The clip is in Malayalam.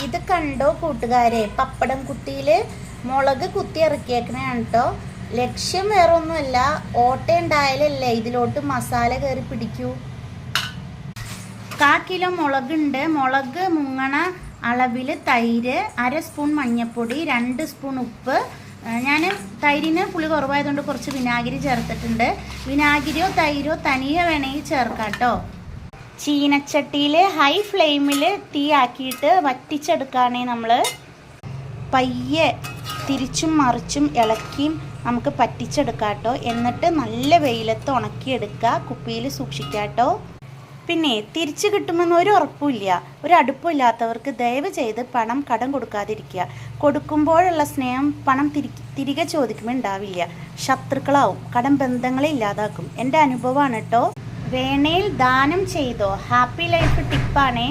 ഇത് കണ്ടോ കൂട്ടുകാരെ, പപ്പടം കുത്തിയിൽ മുളക് കുത്തി ഇറക്കിയേക്കണതാണ് കേട്ടോ. ലക്ഷ്യം വേറെ ഒന്നുമല്ല, ഓട്ട ഉണ്ടായാലല്ലേ ഇതിലോട്ട് മസാല കയറി പിടിക്കൂ. 1/4 കിലോ മുളകുണ്ട്. മുളക് മുങ്ങണ അളവിൽ തൈര്, 1/2 സ്പൂൺ മഞ്ഞൾപ്പൊടി, 2 സ്പൂൺ ഉപ്പ്. ഞാൻ തൈരിന് പുളി കുറവായതുകൊണ്ട് കുറച്ച് വിനാഗിരി ചേർത്തിട്ടുണ്ട്. വിനാഗിരിയോ തൈരോ തനിയെ വേണമെങ്കിൽ ചേർക്കാം കേട്ടോ. ചീനച്ചട്ടിയിൽ ഹൈ ഫ്ലെയിമിൽ തീ ആക്കിയിട്ട് വറ്റിച്ചെടുക്കുകയാണെങ്കിൽ നമ്മൾ പയ്യെ തിരിച്ചും മറിച്ചും ഇളക്കിയും നമുക്ക് പറ്റിച്ചെടുക്കാം കേട്ടോ. എന്നിട്ട് നല്ല വെയിലത്ത് ഉണക്കിയെടുക്കുക, കുപ്പിയിൽ സൂക്ഷിക്കുക കേട്ടോ. പിന്നെ തിരിച്ചു കിട്ടുമെന്ന് ഒരു ഉറപ്പുമില്ല. ഒരു അടുപ്പമില്ലാത്തവർക്ക് ദയവ് ചെയ്ത് പണം കടം കൊടുക്കാതിരിക്കുക. കൊടുക്കുമ്പോഴുള്ള സ്നേഹം പണം തിരികെ ചോദിക്കുമ്പോൾ ഉണ്ടാവില്ല. ശത്രുക്കളാവും, കടം ബന്ധങ്ങളെ ഇല്ലാതാക്കും. എൻ്റെ അനുഭവമാണ് കേട്ടോ. വേണേൽ ദാനം ചെയ്തോ. Happy life ടിപ്പാണേ.